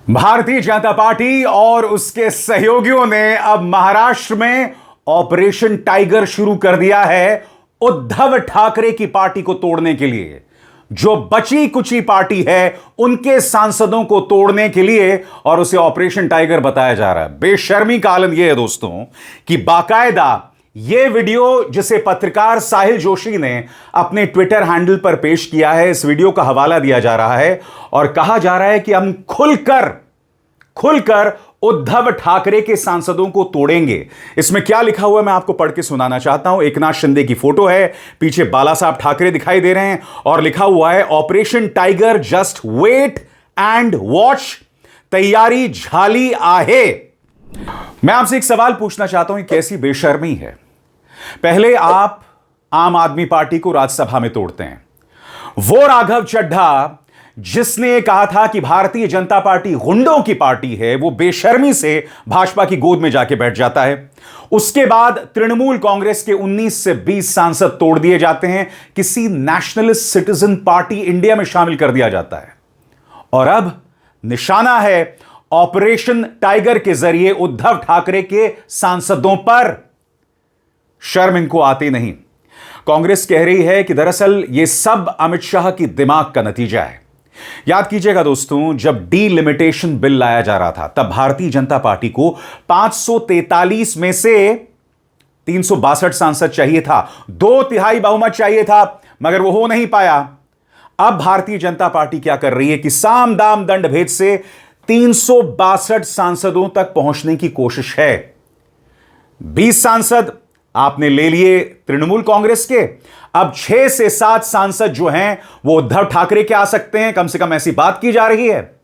Bharatiya Janata party और उसके सहयोगियों ने अब महाराष्ट्र में ऑपरेशन टाइगर शुरू कर दिया है उद्धव ठाकरे की पार्टी को तोड़ने के लिए। जो बची कुची पार्टी है उनके सांसदों को तोड़ने के लिए, और उसे ऑपरेशन टाइगर बताया जा रहा है। बेशर्मी का आलम यह है दोस्तों कि बाकायदा यह वीडियो जिसे पत्रकार साहिल जोशी ने अपने ट्विटर हैंडल पर पेश किया है, इस वीडियो का हवाला दिया जा रहा है और कहा जा रहा है कि हम खुलकर उद्धव ठाकरे के सांसदों को तोड़ेंगे। इसमें क्या लिखा हुआ है मैं आपको पढ़ के सुनाना चाहता हूं। एकनाथ शिंदे की फोटो है, पीछे बाला साहब ठाकरे दिखाई दे रहे हैं और लिखा हुआ है operation tiger just wait and watch, तैयारी झाली आहे। मैं आपसे एक सवाल पूछना चाहता हूं, कैसी बेशर्मी है। पहले आप आम आदमी पार्टी को राज्यसभा में तोड़ते हैं। वो राघव चड्ढा जिसने कहा था कि भारतीय जनता पार्टी गुंडों की पार्टी है, वो बेशर्मी से भाजपा की गोद में जाके बैठ जाता है। उसके बाद तृणमूल कांग्रेस के 19 से 20 सांसद तोड़ दिए जाते हैं, किसी नेशनलिस्ट सिटीजन पार्टी इंडिया में शामिल कर दिया जाता है। और अब निशाना है ऑपरेशन टाइगर के जरिए उद्धव ठाकरे के सांसदों पर। शर्म इनको आती नहीं। कांग्रेस कह रही है कि दरअसल यह सब अमित शाह की दिमाग का नतीजा है। याद कीजिएगा दोस्तों, जब डीलिमिटेशन बिल लाया जा रहा था तब भारतीय जनता पार्टी को 543 में से 362 सांसद चाहिए था, 2/3 बहुमत चाहिए था, मगर वो हो नहीं पाया। अब भारतीय जनता पार्टी क्या कर रही है कि साम दाम दंड भेद से 362 सांसदों तक पहुंचने की कोशिश है। 20 सांसद आपने ले लिए तृणमूल कांग्रेस के, अब 6 से 7 सांसद जो हैं वो उद्धव ठाकरे के आ सकते हैं, कम से कम ऐसी बात की जा रही है।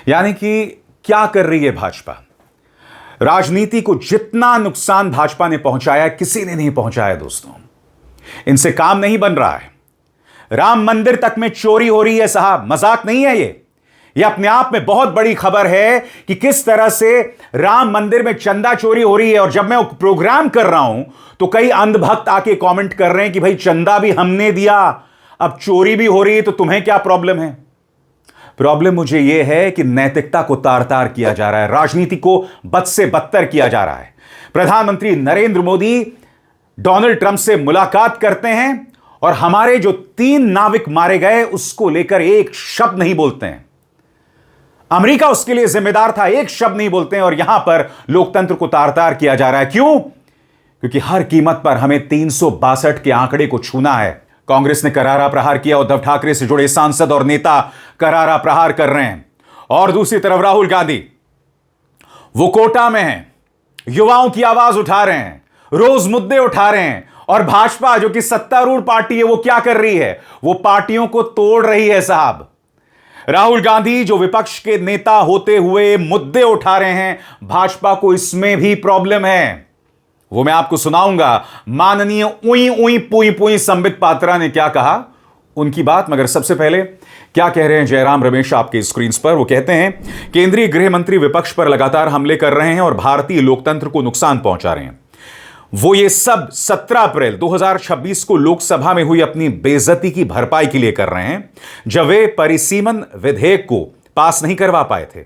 यानी कि क्या कर रही है भाजपा? राजनीति को जितना नुकसान भाजपा ने पहुंचाया किसी ने नहीं पहुंचाया दोस्तों। इनसे काम नहीं बन रहा है। राम मंदिर तक में चोरी हो रही है साहब, मजाक नहीं है यह अपने आप में बहुत बड़ी खबर है कि किस तरह से राम मंदिर में चंदा चोरी हो रही है। और जब मैं प्रोग्राम कर रहा हूं तो कई अंधभक्त आके कमेंट कर रहे हैं कि भाई चंदा भी हमने दिया, अब चोरी भी हो रही है, तो तुम्हें क्या प्रॉब्लम है? प्रॉब्लम मुझे यह है कि नैतिकता को तार तार किया जा रहा है, राजनीति को बद से बदतर किया जा रहा है। प्रधानमंत्री नरेंद्र मोदी डोनाल्ड ट्रंप से मुलाकात करते हैं और हमारे जो 3 नाविक मारे गए उसको लेकर एक शब्द नहीं बोलते हैं। अमेरिका उसके लिए जिम्मेदार था, एक शब्द नहीं बोलते हैं। और यहां पर लोकतंत्र को तार तार किया जा रहा है। क्यों? क्योंकि हर कीमत पर हमें 362 के आंकड़े को छूना है। कांग्रेस ने करारा प्रहार किया, उद्धव ठाकरे से जुड़े सांसद और नेता करारा प्रहार कर रहे हैं। और दूसरी तरफ राहुल गांधी, वो कोटा में हैं, युवाओं की आवाज उठा रहे हैं, रोज मुद्दे उठा रहे हैं। और भाजपा जो कि सत्तारूढ़ पार्टी है वो क्या कर रही है? वो पार्टियों को तोड़ रही है साहब। राहुल गांधी जो विपक्ष के नेता होते हुए मुद्दे उठा रहे हैं, भाजपा को इसमें भी प्रॉब्लम है। वो मैं आपको सुनाऊंगा। माननीय उई उई पुई पुई संबित पात्रा ने क्या कहा, उनकी बात। मगर सबसे पहले क्या कह रहे हैं जयराम रमेश आपके स्क्रीन पर? वो कहते हैं केंद्रीय गृह मंत्री विपक्ष पर लगातार हमले कर रहे हैं और भारतीय लोकतंत्र को नुकसान पहुंचा रहे हैं। वो ये सब 17 अप्रैल 2026 को लोकसभा में हुई अपनी बेइज्जती की भरपाई के लिए कर रहे हैं, जब वे परिसीमन विधेयक को पास नहीं करवा पाए थे।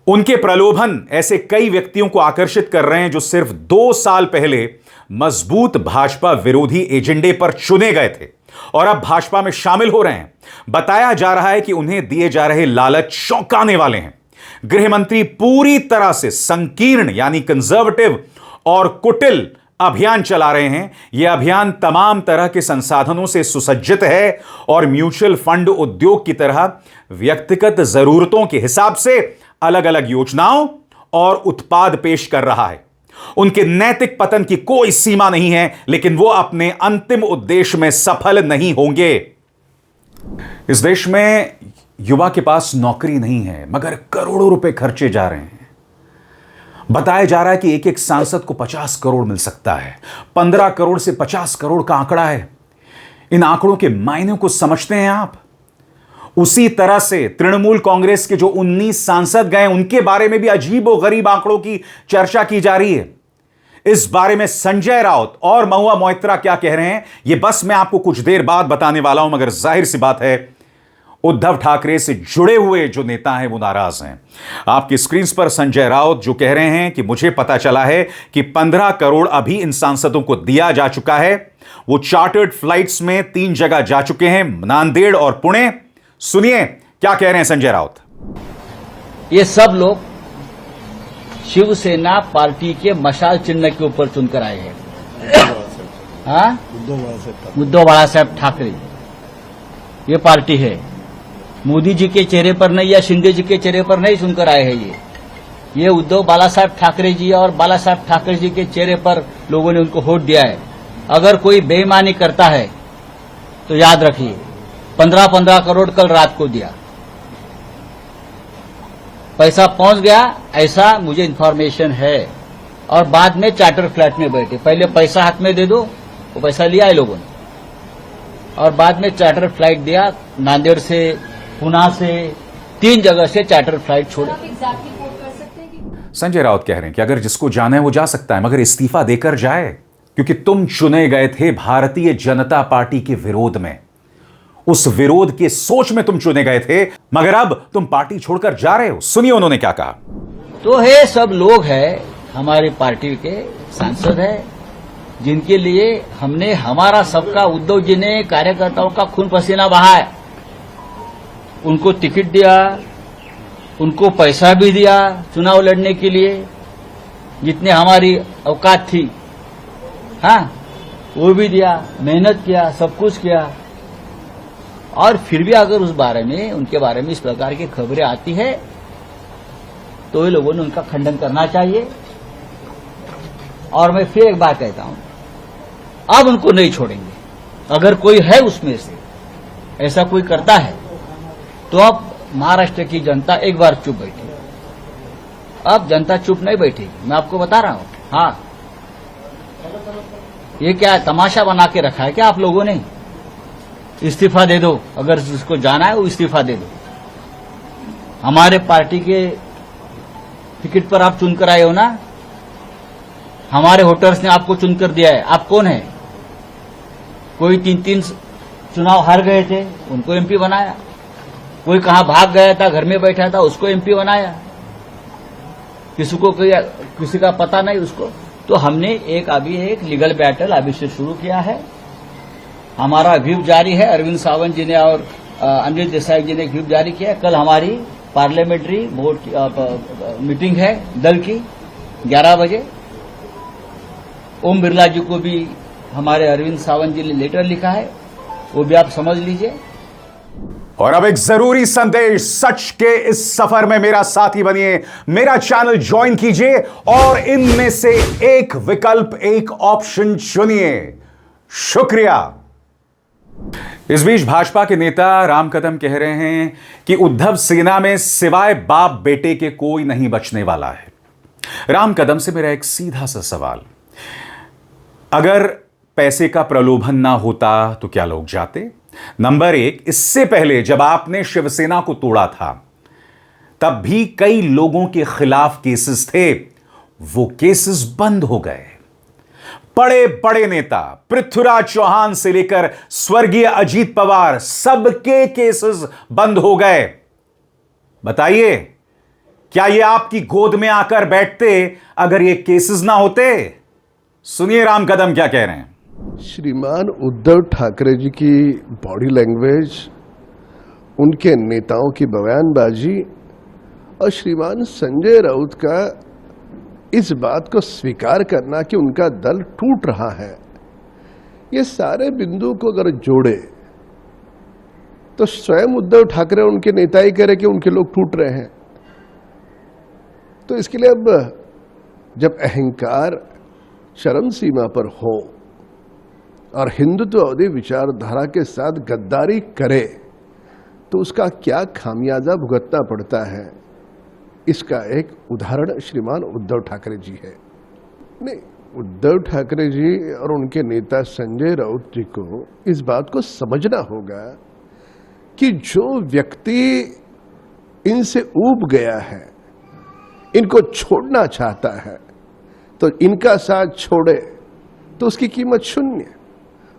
उनके प्रलोभन ऐसे कई व्यक्तियों को आकर्षित कर रहे हैं जो सिर्फ 2 साल पहले मजबूत भाजपा विरोधी एजेंडे पर चुने गए थे और अब भाजपा में शामिल हो रहे हैं। बताया जा रहा है कि उन्हें दिए जा रहे लालच चौंकाने वाले हैं। गृह मंत्री पूरी तरह से संकीर्ण यानी कंजर्वेटिव और कुटिल अभियान चला रहे हैं। यह अभियान तमाम तरह के संसाधनों से सुसज्जित है और म्यूचुअल फंड उद्योग की तरह व्यक्तिगत जरूरतों के हिसाब से अलग अलग योजनाओं और उत्पाद पेश कर रहा है। उनके नैतिक पतन की कोई सीमा नहीं है, लेकिन वो अपने अंतिम उद्देश्य में सफल नहीं होंगे। इस देश में युवा के पास नौकरी नहीं है, मगर करोड़ों रुपए खर्चे जा रहे हैं। बताया जा रहा है कि एक एक सांसद को 50 करोड़ मिल सकता है। 15 करोड़ से 50 करोड़ का आंकड़ा है। इन आंकड़ों के मायने को समझते हैं आप? उसी तरह से तृणमूल कांग्रेस के जो 19 सांसद गए उनके बारे में भी अजीबोगरीब आंकड़ों की चर्चा की जा रही है। इस बारे में संजय राउत और महुआ मोइत्रा क्या कह रहे हैं, यह बस मैं आपको कुछ देर बाद बताने वाला हूं। मगर जाहिर सी बात है उद्धव ठाकरे से जुड़े हुए जो नेता हैं वो नाराज हैं। आपकी स्क्रीन पर संजय राउत जो कह रहे हैं कि मुझे पता चला है कि 15 करोड़ अभी इन सांसदों को दिया जा चुका है। वो चार्टर्ड फ्लाइट्स में 3 जगह जा चुके हैं, नांदेड़ और पुणे। सुनिए क्या कह रहे हैं संजय राउत। ये सब लोग शिवसेना पार्टी के मशाल चिन्ह के ऊपर चुनकर आए हैं। हाँ, उद्धव बाला साहब ठाकरे ये पार्टी है। मोदी जी के चेहरे पर नहीं या शिंदे जी के चेहरे पर नहीं चुनकर आए हैं। ये उद्धव बाला साहब ठाकरे जी और बाला साहब ठाकरे जी के चेहरे पर लोगों ने उनको वोट दिया है। अगर कोई बेईमानी करता है तो याद रखिए 15-15 करोड़ कल रात को दिया, पैसा पहुंच गया ऐसा मुझे इन्फॉर्मेशन है। और बाद में चार्टर फ्लैट में बैठे, पहले पैसा हाथ में दे दो, वो पैसा लिया है लोगों ने, और बाद में चार्टर फ्लाइट दिया। नांदेड़ से, पुणे से, 3 जगह से चार्टर फ्लाइट छोड़े। संजय राउत कह रहे हैं कि अगर जिसको जाना है वो जा सकता है, मगर इस्तीफा देकर जाए, क्योंकि तुम चुने गए थे भारतीय जनता पार्टी के विरोध में, उस विरोध के सोच में तुम चुने गए थे, मगर अब तुम पार्टी छोड़कर जा रहे हो। सुनिए उन्होंने क्या कहा। तो है सब लोग है हमारी पार्टी के सांसद है जिनके लिए हमने हमारा सबका, उद्धव जी ने कार्यकर्ताओं का खून पसीना बहाया, उनको टिकट दिया, उनको पैसा भी दिया चुनाव लड़ने के लिए, जितने हमारी औकात थी, हाँ वो भी दिया, मेहनत किया, सब कुछ किया। और फिर भी अगर उस बारे में, उनके बारे में इस प्रकार की खबरें आती है तो ये लोगों ने उनका खंडन करना चाहिए। और मैं फिर एक बात कहता हूं, अब उनको नहीं छोड़ेंगे। अगर कोई है उसमें से ऐसा कोई करता है तो अब महाराष्ट्र की जनता एक बार चुप बैठेगी। अब जनता चुप नहीं बैठेगी, मैं आपको बता रहा हूं। हाँ, ये क्या तमाशा बना के रखा है क्या आप लोगों ने? इस्तीफा दे दो, अगर जिसको जाना है वो इस्तीफा दे दो। हमारे पार्टी के टिकट पर आप चुनकर आए हो ना, हमारे वोटर्स ने आपको चुनकर दिया है। आप कौन है? कोई 3-3 चुनाव हार गए थे, उनको एमपी बनाया। कोई कहां भाग गया था, घर में बैठा था, उसको एमपी बनाया। किसी का पता नहीं उसको। तो हमने अभी एक लीगल बैटल अभी से शुरू किया है। हमारा व्हिप जारी है, अरविंद सावंत जी ने और अनिल देसाई जी ने व्हिप जारी किया। कल हमारी पार्लियामेंट्री बोर्ड मीटिंग है दल की 11 बजे। ओम बिरला जी को भी हमारे अरविंद सावंत जी ने लेटर लिखा है, वो भी आप समझ लीजिए। और अब एक जरूरी संदेश, सच के इस सफर में मेरा साथी बनिए, मेरा चैनल ज्वाइन कीजिए और इनमें से एक विकल्प, एक ऑप्शन चुनिए। शुक्रिया। इस बीच भाजपा के नेता राम कदम कह रहे हैं कि उद्धव सेना में सिवाय बाप बेटे के कोई नहीं बचने वाला है। राम कदम से मेरा एक सीधा सा सवाल, अगर पैसे का प्रलोभन ना होता तो क्या लोग जाते? नंबर 1, इससे पहले जब आपने शिवसेना को तोड़ा था तब भी कई लोगों के खिलाफ केसेस थे, वो केसेस बंद हो गए। बड़े बड़े नेता पृथ्वीराज चौहान से लेकर स्वर्गीय अजीत पवार, सबके केसेस बंद हो गए। बताइए, क्या ये आपकी गोद में आकर बैठते अगर ये केसेस ना होते? सुनिए राम कदम क्या कह रहे हैं। श्रीमान उद्धव ठाकरे जी की बॉडी लैंग्वेज, उनके नेताओं की बयानबाजी और श्रीमान संजय राउत का इस बात को स्वीकार करना कि उनका दल टूट रहा है, ये सारे बिंदु को अगर जोड़े तो स्वयं उद्धव ठाकरे उनके नेता ही कह रहे कि उनके लोग टूट रहे हैं। तो इसके लिए अब जब अहंकार चरम सीमा पर हो और हिंदुत्ववादी विचारधारा के साथ गद्दारी करे तो उसका क्या खामियाजा भुगतना पड़ता है, इसका एक उदाहरण श्रीमान उद्धव ठाकरे जी है। नहीं, उद्धव ठाकरे जी और उनके नेता संजय राउत जी को इस बात को समझना होगा कि जो व्यक्ति इनसे ऊब गया है, इनको छोड़ना चाहता है, तो इनका साथ छोड़े तो उसकी कीमत 0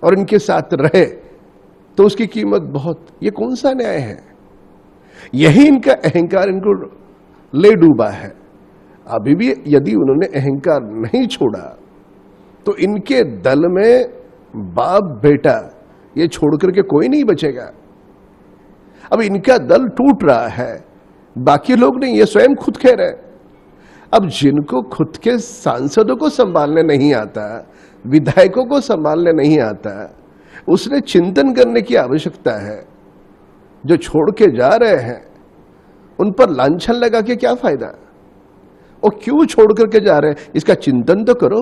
और इनके साथ रहे तो उसकी कीमत बहुत। ये कौन सा न्याय है? यही इनका अहंकार इनको ले डूबा है। अभी भी यदि उन्होंने अहंकार नहीं छोड़ा तो इनके दल में बाप बेटा ये छोड़ करके कोई नहीं बचेगा। अब इनका दल टूट रहा है, बाकी लोग नहीं, ये स्वयं खुद कह रहे हैं। अब जिनको खुद के सांसदों को संभालने नहीं आता, विधायकों को संभालने नहीं आता, उसने चिंतन करने की आवश्यकता है। जो छोड़ के जा रहे हैं उन पर लांछन लगा के क्या फायदा? और क्यों छोड़ करके जा रहे हैं इसका चिंतन तो करो।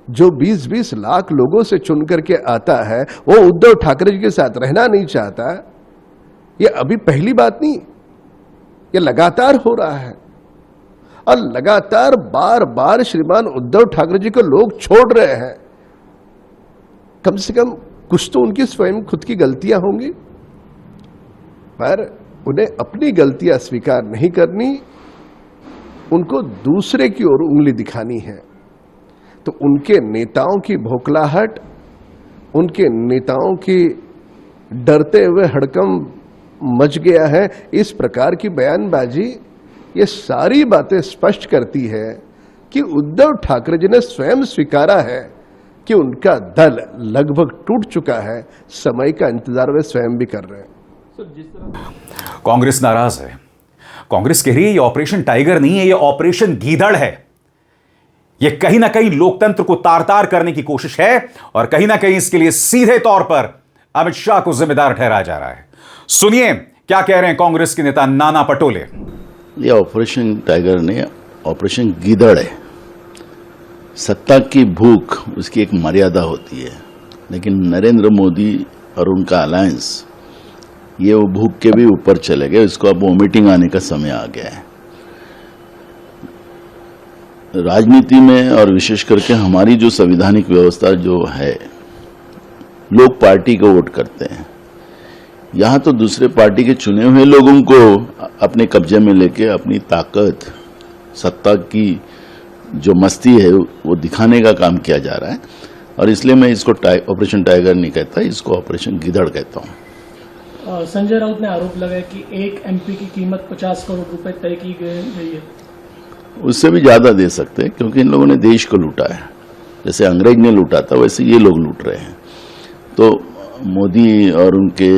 जो 20-20 लाख लोगों से चुन करके आता है वो उद्धव ठाकरे जी के साथ रहना नहीं चाहता। ये अभी पहली बात नहीं, ये लगातार हो रहा है और लगातार बार बार श्रीमान उद्धव ठाकरे जी को लोग छोड़ रहे हैं। कम से कम कुछ तो उनकी स्वयं खुद की गलतियां होंगी, पर उन्हें अपनी गलतियां स्वीकार नहीं करनी, उनको दूसरे की ओर उंगली दिखानी है। तो उनके नेताओं की भोखलाहट, उनके नेताओं की डरते हुए हड़कंप मच गया है, इस प्रकार की बयानबाजी ये सारी बातें स्पष्ट करती है कि उद्धव ठाकरे जी ने स्वयं स्वीकारा है कि उनका दल लगभग टूट चुका है। समय का इंतजार वे स्वयं भी कर रहे हैं। कांग्रेस नाराज है। कांग्रेस कह रही है ये ऑपरेशन टाइगर नहीं है, ये ऑपरेशन गीदड़ है। ये कहीं ना कहीं लोकतंत्र को तार तार करने की कोशिश है और कहीं ना कहीं इसके लिए सीधे तौर पर अमित शाह को जिम्मेदार ठहराया जा रहा है। सुनिए क्या कह रहे हैं कांग्रेस के नेता नाना पटोले। ये ऑपरेशन टाइगर नहीं, ऑपरेशन गीदड़ है। सत्ता की भूख, उसकी एक मर्यादा होती है, लेकिन नरेंद्र मोदी और उनका अलायंस ये वो भूख के भी ऊपर चले गए। इसको अब वोमिटिंग आने का समय आ गया है। राजनीति में और विशेष करके हमारी जो संवैधानिक व्यवस्था जो है, लोग पार्टी को वोट करते हैं। यहां तो दूसरे पार्टी के चुने हुए लोगों को अपने कब्जे में लेके अपनी ताकत, सत्ता की जो मस्ती है वो दिखाने का काम किया जा रहा है। और इसलिए मैं इसको ऑपरेशन टाइगर नहीं कहता, इसको ऑपरेशन गिदड़ कहता हूं। संजय राउत ने आरोप लगाया कि एक एमपी की कीमत 50 करोड़ रुपए तय की गई है। उससे भी ज्यादा दे सकते हैं, क्योंकि इन लोगों ने देश को लूटा है। जैसे अंग्रेज ने लूटा था वैसे ये लोग लूट रहे हैं। तो मोदी और उनके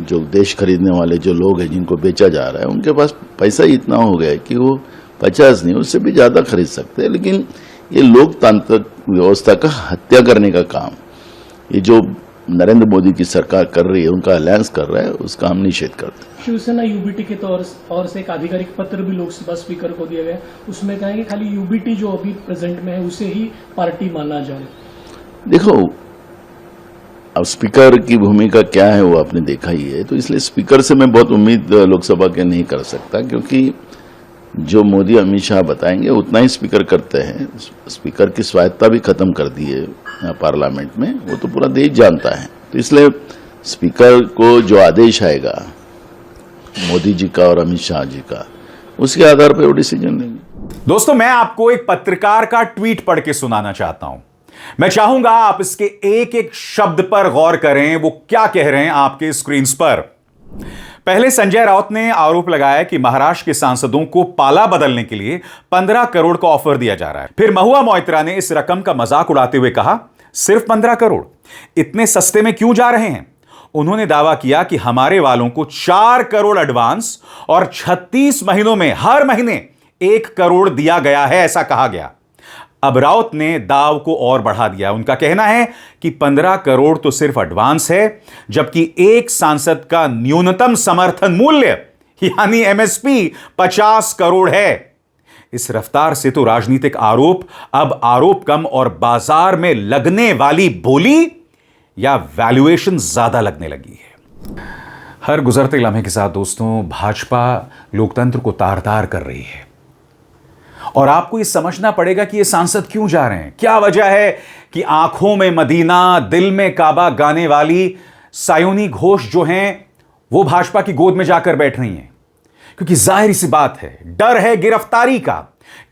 जो देश खरीदने वाले जो लोग हैं, जिनको बेचा जा रहा है, उनके पास पैसा इतना हो गया है कि वो 50 नहीं, उससे भी ज्यादा खरीद सकते हैं। लेकिन ये लोकतांत्रिक व्यवस्था का हत्या करने का काम, ये जो नरेंद्र मोदी की सरकार कर रही है, उनका अलायंस कर रहा है, उसका हम निषेध करते हैं। शिवसेना यूबीटी के तौर से एक आधिकारिक पत्र भी लोकसभा स्पीकर को दिया गया, उसमें कहा कि खाली यूबीटी जो अभी प्रेजेंट में है उसे ही पार्टी माना जाए। देखो, अब स्पीकर की भूमिका क्या है वो आपने देखा ही है, तो इसलिए स्पीकर से मैं बहुत उम्मीद लोकसभा के नहीं कर सकता, क्योंकि जो मोदी अमित शाह बताएंगे उतना ही स्पीकर करते हैं। स्पीकर की स्वायत्ता भी खत्म कर दी है पार्लियामेंट में, वो तो पूरा देश जानता है। तो इसलिए स्पीकर को जो आदेश आएगा मोदी जी का और अमित शाह जी का, उसके आधार पर वो डिसीजन लेंगे। दोस्तों, मैं आपको एक पत्रकार का ट्वीट पढ़ के सुनाना चाहता हूं। मैं चाहूंगा आप इसके एक एक शब्द पर गौर करें। वो क्या कह रहे हैं आपके स्क्रीन पर। पहले संजय राउत ने आरोप लगाया कि महाराष्ट्र के सांसदों को पाला बदलने के लिए 15 करोड़ का ऑफर दिया जा रहा है। फिर महुआ मोइत्रा ने इस रकम का मजाक उड़ाते हुए कहा, सिर्फ 15 करोड़, इतने सस्ते में क्यों जा रहे हैं। उन्होंने दावा किया कि हमारे वालों को 4 करोड़ एडवांस और 36 महीनों में हर महीने 1 करोड़ दिया गया है, ऐसा कहा गया। अब राउत ने दाव को और बढ़ा दिया। उनका कहना है कि 15 करोड़ तो सिर्फ एडवांस है, जबकि एक सांसद का न्यूनतम समर्थन मूल्य यानी एमएसपी 50 करोड़ है। इस रफ्तार से तो राजनीतिक आरोप अब आरोप कम और बाजार में लगने वाली बोली या वैल्यूएशन ज्यादा लगने लगी है। हर गुजरते लम्हे के साथ दोस्तों, भाजपा लोकतंत्र को तार तार कर रही है और आपको यह समझना पड़ेगा कि ये सांसद क्यों जा रहे हैं। क्या वजह है कि आंखों में मदीना दिल में काबा गाने वाली सायोनी घोष जो हैं वो भाजपा की गोद में जाकर बैठ रही हैं, क्योंकि जाहिर सी बात है, डर है गिरफ्तारी का।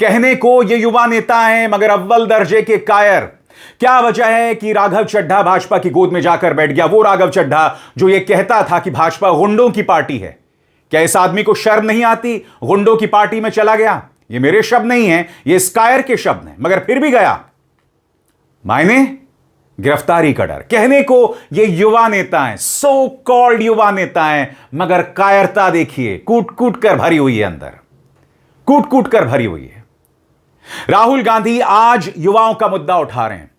कहने को ये युवा नेता हैं मगर अव्वल दर्जे के कायर। क्या वजह है कि राघव चड्ढा भाजपा की गोद में जाकर बैठ गया? वो राघव चड्ढा जो ये कहता था कि भाजपा गुंडों की पार्टी है। क्या इस आदमी को शर्म नहीं आती? गुंडों की पार्टी में चला गया। ये मेरे शब्द नहीं है, ये स्कायर के शब्द हैं, मगर फिर भी गया। मायने गिरफ्तारी का डर। कहने को ये युवा नेता हैं, सो कॉल्ड युवा नेता हैं, मगर कायरता देखिए कूट कूट कर भरी हुई है, अंदर कूट कूट कर भरी हुई है। राहुल गांधी आज युवाओं का मुद्दा उठा रहे हैं।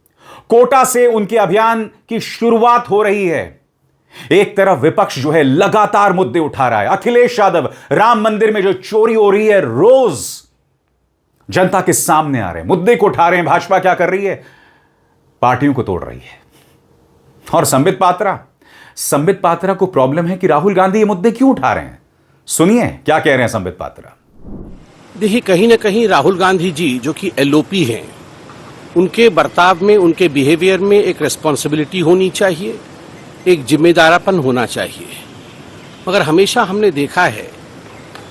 कोटा से उनके अभियान की शुरुआत हो रही है। एक तरफ विपक्ष जो है लगातार मुद्दे उठा रहा है। अखिलेश यादव राम मंदिर में जो चोरी हो रही है रोज जनता के सामने आ रहे हैं, मुद्दे को उठा रहे हैं। भाजपा क्या कर रही है? पार्टियों को तोड़ रही है। और संबित पात्रा को प्रॉब्लम है कि राहुल गांधी ये मुद्दे क्यों उठा रहे हैं। सुनिए क्या कह रहे हैं संबित पात्रा। देखिए, कहीं ना कहीं राहुल गांधी जी जो कि एलओपी हैं, उनके बर्ताव में, उनके बिहेवियर में एक रिस्पॉन्सिबिलिटी होनी चाहिए, एक जिम्मेदारापन होना चाहिए। मगर हमेशा हमने देखा है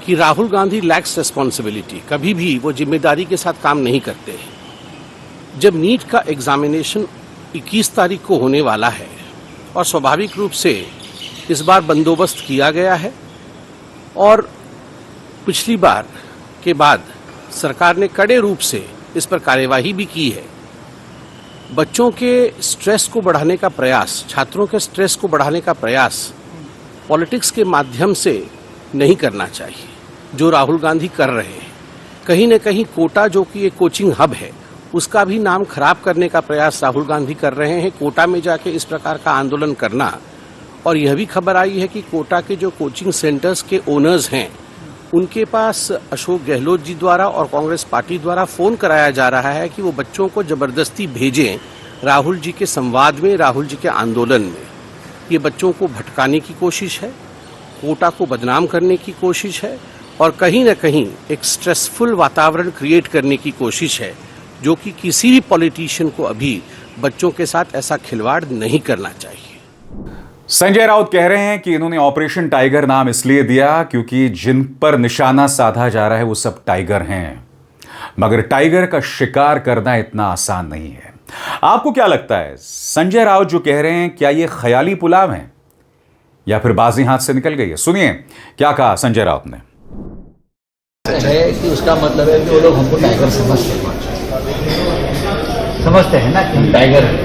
कि राहुल गांधी लैक्स रिस्पॉन्सिबिलिटी, कभी भी वो जिम्मेदारी के साथ काम नहीं करते हैं। जब नीट का एग्जामिनेशन 21 तारीख को होने वाला है और स्वाभाविक रूप से इस बार बंदोबस्त किया गया है और पिछली बार के बाद सरकार ने कड़े रूप से इस पर कार्यवाही भी की है। बच्चों के स्ट्रेस को बढ़ाने का प्रयास, छात्रों के स्ट्रेस को बढ़ाने का प्रयास पॉलिटिक्स के माध्यम से नहीं करना चाहिए, जो राहुल गांधी कर रहे हैं। कहीं न कहीं कोटा जो कि एक कोचिंग हब है, उसका भी नाम खराब करने का प्रयास राहुल गांधी कर रहे हैं। कोटा में जाके इस प्रकार का आंदोलन करना, और यह भी खबर आई है कि कोटा के जो कोचिंग सेंटर्स के ओनर्स हैं, उनके पास अशोक गहलोत जी द्वारा और कांग्रेस पार्टी द्वारा फोन कराया जा रहा है कि वो बच्चों को जबरदस्ती भेजें राहुल जी के संवाद में, राहुल जी के आंदोलन में। ये बच्चों को भटकाने की कोशिश है, कोटा को बदनाम करने की कोशिश है और कहीं न कहीं एक स्ट्रेसफुल वातावरण क्रिएट करने की कोशिश है, जो कि किसी भी पॉलिटिशियन को अभी बच्चों के साथ ऐसा खिलवाड़ नहीं करना चाहिए। संजय राउत कह रहे हैं कि इन्होंने ऑपरेशन टाइगर नाम इसलिए दिया क्योंकि जिन पर निशाना साधा जा रहा है वो सब टाइगर हैं, मगर टाइगर का शिकार करना इतना आसान नहीं है। आपको क्या लगता है, संजय राउत जो कह रहे हैं, क्या ये ख्याली पुलाव है या फिर बाजी हाथ से निकल गई है? सुनिए क्या कहा संजय राउत ने। है कि उसका मतलब है कि वो लोग हमको टाइगर समझते हैं ना कि हम टाइगर हैं,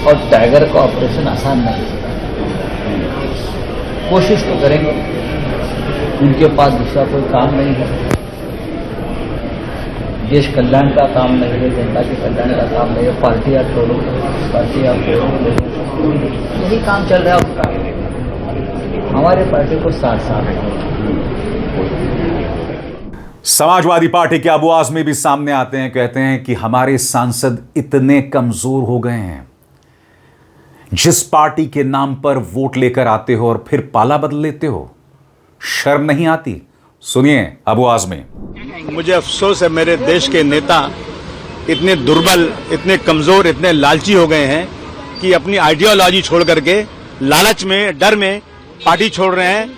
और टाइगर का ऑपरेशन आसान नहीं है। कोशिश तो करेंगे, उनके पास दूसरा कोई काम नहीं है, देश कल्याण का काम नहीं है, जनता के कल्याण का काम नहीं है। पार्टी आप छोड़ो, पार्टी आप छोड़ो, यही काम चल रहा है उसका। हमारे पार्टी को साथ समाजवादी पार्टी के अबू आजमी भी सामने आते हैं, कहते हैं कि हमारे सांसद इतने कमजोर हो गए हैं, जिस पार्टी के नाम पर वोट लेकर आते हो और फिर पाला बदल लेते हो, शर्म नहीं आती? सुनिए अबू आजमी। मुझे अफसोस है, मेरे देश के नेता इतने दुर्बल, इतने कमजोर, इतने लालची हो गए हैं कि अपनी आइडियोलॉजी छोड़ करके लालच में, डर में पार्टी छोड़ रहे हैं।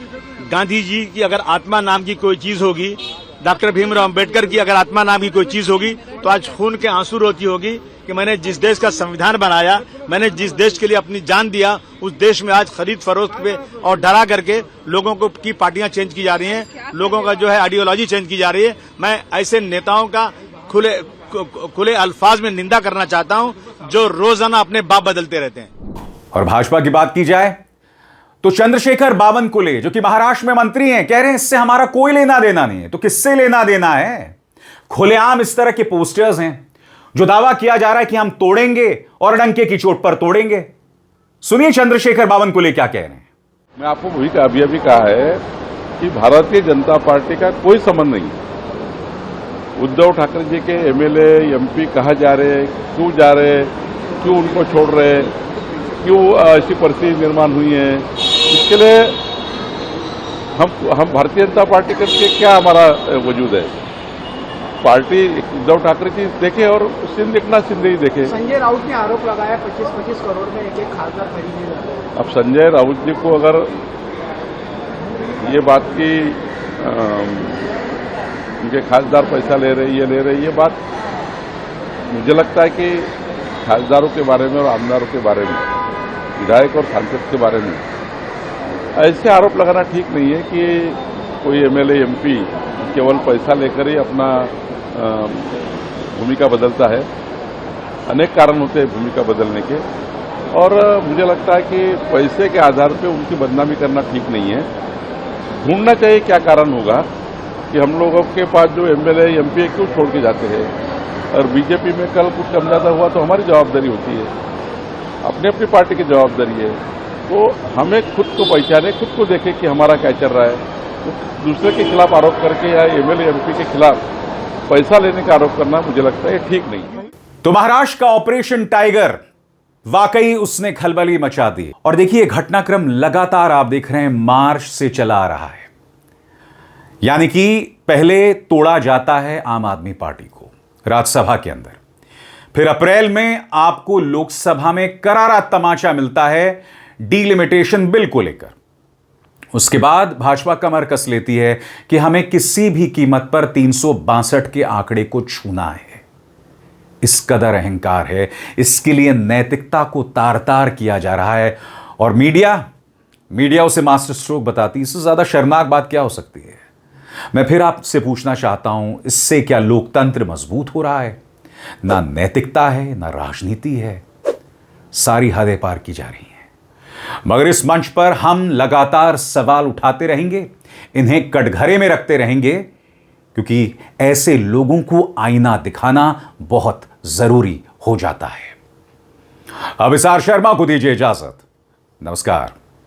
गांधी जी की अगर आत्मा नाम की कोई चीज होगी, डॉक्टर भीमराव अंबेडकर की अगर आत्मा नाम की कोई चीज होगी, तो आज खून के आंसू रोती होगी कि मैंने जिस देश का संविधान बनाया, मैंने जिस देश के लिए अपनी जान दिया, उस देश में आज खरीद फरोख्त पे और डरा करके लोगों को की पार्टियां चेंज की जा रही हैं, लोगों का जो है आइडियोलॉजी चेंज की जा रही है। मैं ऐसे नेताओं का खुले अल्फाज में निंदा करना चाहता हूं, जो रोजाना अपने बाप बदलते रहते हैं। और भाजपा की बात की जाए तो चंद्रशेखर बावनकुले जो कि महाराष्ट्र में मंत्री हैं, कह रहे हैं इससे हमारा कोई लेना देना नहीं है। तो किससे लेना देना है? खुलेआम इस तरह के पोस्टर्स हैं जो दावा किया जा रहा है कि हम तोड़ेंगे और डंके की चोट पर तोड़ेंगे। सुनिए चंद्रशेखर बावनकुले क्या कह रहे हैं। मैं आपको वही अभी अभी कहा है कि भारतीय जनता पार्टी का कोई संबंध नहीं। उद्धव ठाकरे जी के एमएलए, एमपी कहाँ जा रहे, क्यों जा रहे, क्यों उनको छोड़ रहे, क्यों ऐसी परिस्थिति निर्माण हुई है, इसके लिए हम भारतीय जनता पार्टी करके क्या हमारा वजूद है? पार्टी उद्धव ठाकरे जी देखे और एकनाथ शिंदे ही देखे। संजय राउत ने आरोप लगाया 25-25 करोड़ में एक खासदार खरीदे जा रहे हैं। अब संजय राउत जी को अगर ये बात की उनके खासदार पैसा ले रहे, ये बात मुझे लगता है कि खासदारों के बारे में और आमदारों के बारे में, विधायक और सांसद के बारे में ऐसे आरोप लगाना ठीक नहीं है कि कोई एमएलए एमपी केवल पैसा लेकर ही अपना भूमिका बदलता है। अनेक कारण होते हैं भूमिका बदलने के, और मुझे लगता है कि पैसे के आधार पर उनकी बदनामी करना ठीक नहीं है। ढूंढना चाहिए क्या कारण होगा कि हम लोगों के पास जो एमएलए एमपी क्यों छोड़ के जाते हैं, और बीजेपी में कल कुछ समझौता हुआ तो हमारी जवाबदारी होती है, अपनी अपनी पार्टी की जवाबदारी है। तो हमें खुद को पहचाने, खुद को देखें कि हमारा क्या चल रहा है। तो दूसरे के खिलाफ आरोप करके या एमएलए एमपी के खिलाफ पैसा लेने का आरोप करना मुझे लगता है ठीक नहीं है। तो महाराष्ट्र का ऑपरेशन टाइगर वाकई उसने खलबली मचा दी। और देखिए घटनाक्रम लगातार आप देख रहे हैं मार्च से चला आ रहा है, यानी कि पहले तोड़ा जाता है आम आदमी पार्टी को राज्यसभा के अंदर, फिर अप्रैल में आपको लोकसभा में करारा तमाचा मिलता है डिलिमिटेशन बिल को लेकर। उसके बाद भाजपा कमर कस लेती है कि हमें किसी भी कीमत पर 362 के आंकड़े को छूना है। इस कदर अहंकार है, इसके लिए नैतिकता को तार तार किया जा रहा है। और मीडिया उसे मास्टर स्ट्रोक बताती। इससे ज्यादा शर्मनाक बात क्या हो सकती है? मैं फिर आपसे पूछना चाहता हूं, इससे क्या लोकतंत्र मजबूत हो रहा है? ना नैतिकता है, ना राजनीति है, सारी हदें पार की जा रही हैं। मगर इस मंच पर हम लगातार सवाल उठाते रहेंगे, इन्हें कटघरे में रखते रहेंगे, क्योंकि ऐसे लोगों को आईना दिखाना बहुत जरूरी हो जाता है। अभिसार शर्मा को दीजिए इजाजत। नमस्कार।